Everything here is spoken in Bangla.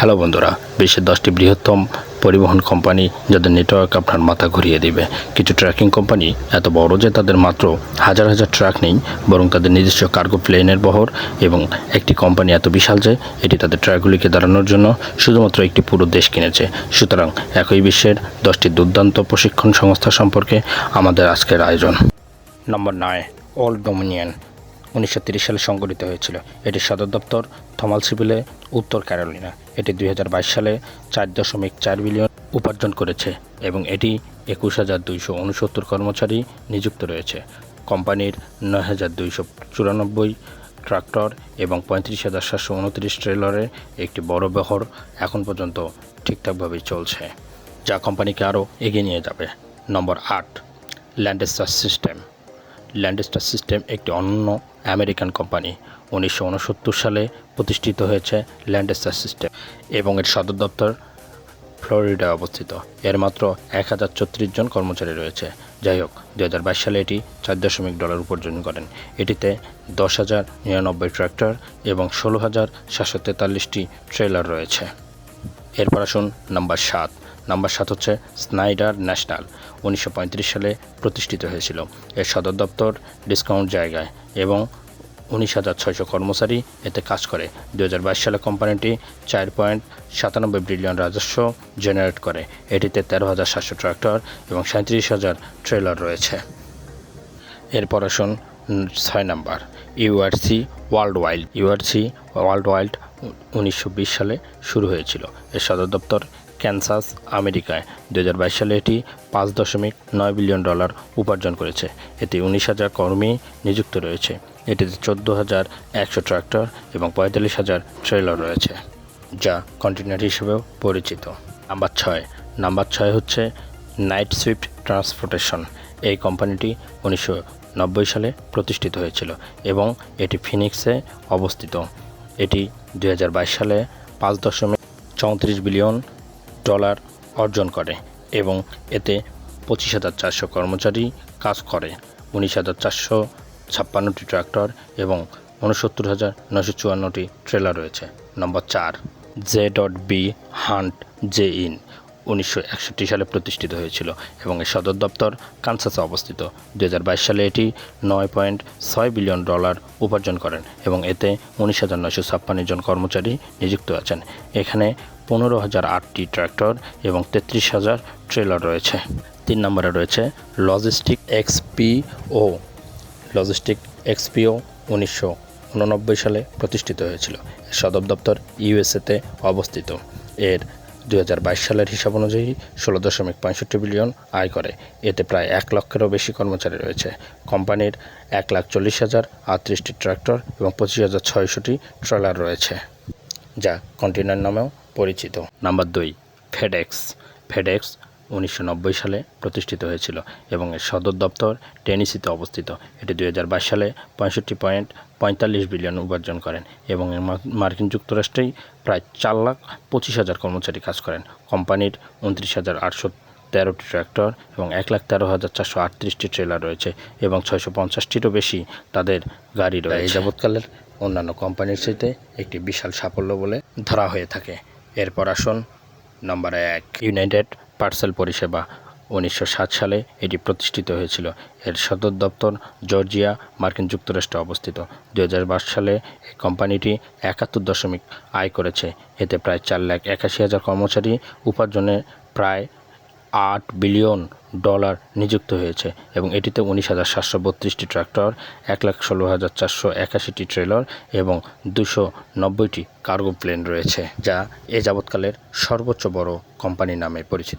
হ্যালো বন্ধুরা, বিশ্বের 10টি বৃহত্তম পরিবহন কোম্পানি যাদের নেটওয়ার্ক আপনার মাথা ঘুরিয়ে দিবে। কিছু ট্র্যাকিং কোম্পানি এত বড় যে তাদের মাত্র হাজার হাজার ট্রাক নেই, বরং তাদের নিজস্ব কার্গো প্লেনের বহর, এবং একটি কোম্পানি এত বিশাল যে এটি তাদের ট্রাকগুলিকে দাঁড়ানোর জন্য শুধুমাত্র একটি পুরো দেশ কিনেছে। সুতরাং একই বিশ্বের 10টি দুর্দান্ত প্রশিক্ষণ সংস্থা সম্পর্কে আমাদের আজকের আয়োজন। নম্বর 9, ওল্ড ডোমিনিয়ন। 1930 সালে সংগঠিত হয়েছিল। এটির সদর দপ্তর থমাসভিলে, উত্তর ক্যারোলিনা। এটি 2022 সালে 4.4 বিলিয়ন উপার্জন করেছে এবং এটি 21,269 কর্মচারী নিযুক্ত রয়েছে। কোম্পানির 9,294 ট্রাক্টর এবং 35,729 ট্রেলারের একটি বড় বহর এখন পর্যন্ত ঠিকঠাকভাবেই চলছে, যা কোম্পানিকে আরও এগিয়ে নিয়ে যাবে। নম্বর 8, ল্যান্ডস্টার সিস্টেম। ল্যান্ডস্টার সিস্টেম একটি অনন্য আমেরিকান কোম্পানি। 1969 সালে প্রতিষ্ঠিত হয়েছে ল্যান্ডস্টার সিস্টেম এবং এর সদর দপ্তর ফ্লোরিডায় অবস্থিত। এর মাত্র 1034 জন কর্মচারী রয়েছে। যাই হোক, 2022 সালে এটি $4 উপার্জন করেন। এটিতে 10,099 ট্রাক্টর এবং 16,743টি ট্রেলার রয়েছে। এরপর আসুন নাম্বার 7। নাম্বার 7 হচ্ছে স্নাইডার ন্যাশনাল। 1935 সালে প্রতিষ্ঠিত হয়েছিল। এর সদর দপ্তর ডিসকাউন্ট জায়গায় এবং 19,600 কর্মচারী এতে কাজ করে। 2022 সালে কোম্পানিটি 4.97 বিলিয়ন রাজস্ব জেনারেট করে। এটিতে 13,700 ট্রাক্টর এবং 37,000 ট্রেলার রয়েছে। এরপর আসুন 6 number, URC world wide. URC world wide 1920 সালে শুরু হয়েছিল। এর সদর দপ্তর ক্যানসাস, আমেরিকায়। 2022 সালে এটি $5.9 বিলিয়ন উপার্জন করেছে। এতে 19,000 কর্মী নিযুক্ত রয়েছে। এটিতে 14,100 ট্রাক্টর এবং 45,000 ট্রেলার রয়েছে, যা কন্টেইনার হিসেবেও পরিচিত। নাম্বার 6 হচ্ছে নাইট সুইফট ট্রান্সপোর্টেশন। এই কোম্পানিটি 1990 সালে প্রতিষ্ঠিত হয়েছিল এবং এটি ফিনিক্সে অবস্থিত। এটি 2022 সালে $5.34 বিলিয়ন অর্জন করে এবং এতে 25,400 কর্মচারী কাজ করে। 19,456টি ট্রাক্টর এবং 69,954টি ট্রেলার রয়েছে। নম্বর 4, জে.বি. Hunt J in. 1961 সালে প্রতিষ্ঠিত হয়েছিল এবং এর সদর দপ্তর কানসাসে অবস্থিত। 2022 সালে এটি $9.6 বিলিয়ন উপার্জন করেন এবং এতে 19,956 জন কর্মচারী নিযুক্ত আছেন। এখানে 15,008টি ট্রাক্টর এবং 33,000 ট্রেলার রয়েছে। 3 নম্বরে রয়েছে লজিস্টিক এক্সপিও। লজিস্টিক এক্সপিও 1989 সালে প্রতিষ্ঠিত হয়েছিল। এর সদর দপ্তর ইউএসএতে অবস্থিত। এর 2022 সালের হিসাব অনুযায়ী $16.65 বিলিয়ন আয় করে। এতে প্রায় 1 লক্ষেরও বেশি কর্মচারী রয়েছে। কোম্পানির 1,40,038টি ট্রাক্টর এবং 25,600টি ট্রেলার রয়েছে, যা কন্টেইনার নামেও পরিচিত। Number 2, FedEx. ফেডেক্স 1990 সালে প্রতিষ্ঠিত হয়েছিল এবং এর সদর দপ্তর টেনেসিতে অবস্থিত। এটি 2022 সালে $65.45 বিলিয়ন উপার্জন করেন এবং মার্কিন যুক্তরাষ্ট্রেই প্রায় 4,25,000 কর্মচারী কাজ করেন। কোম্পানির 29,813টি ট্রাক্টর এবং 1,13,438টি ট্রেলার রয়েছে এবং 650টিরও বেশি তাদের গাড়ি রয়েছে। এই যাবৎকালের অন্যান্য কোম্পানির সাথে একটি বিশাল সাফল্য বলে ধরা হয়ে থাকে। এরপর আসুন নম্বর 1, ইউনাইটেড পার্সেল পরিষেবা। 1960 সালে এটি প্রতিষ্ঠিত হয়েছিল। এর সদর দপ্তর জর্জিয়া, মার্কিন যুক্তরাষ্ট্রে অবস্থিত। 2022 সালে এই কোম্পানিটি 71 আয় করেছে। এতে প্রায় 4,81,000 কর্মচারী উপার্জনে প্রায় $8 বিলিয়ন নিযুক্ত হয়েছে এবং এটিতে 19,732টি ট্রাক্টর, 1,16,481টি ট্রেলার এবং 290টি কার্গো প্লেন রয়েছে, যা এ যাবৎকালের সর্বোচ্চ বড় কোম্পানি নামে পরিচিত।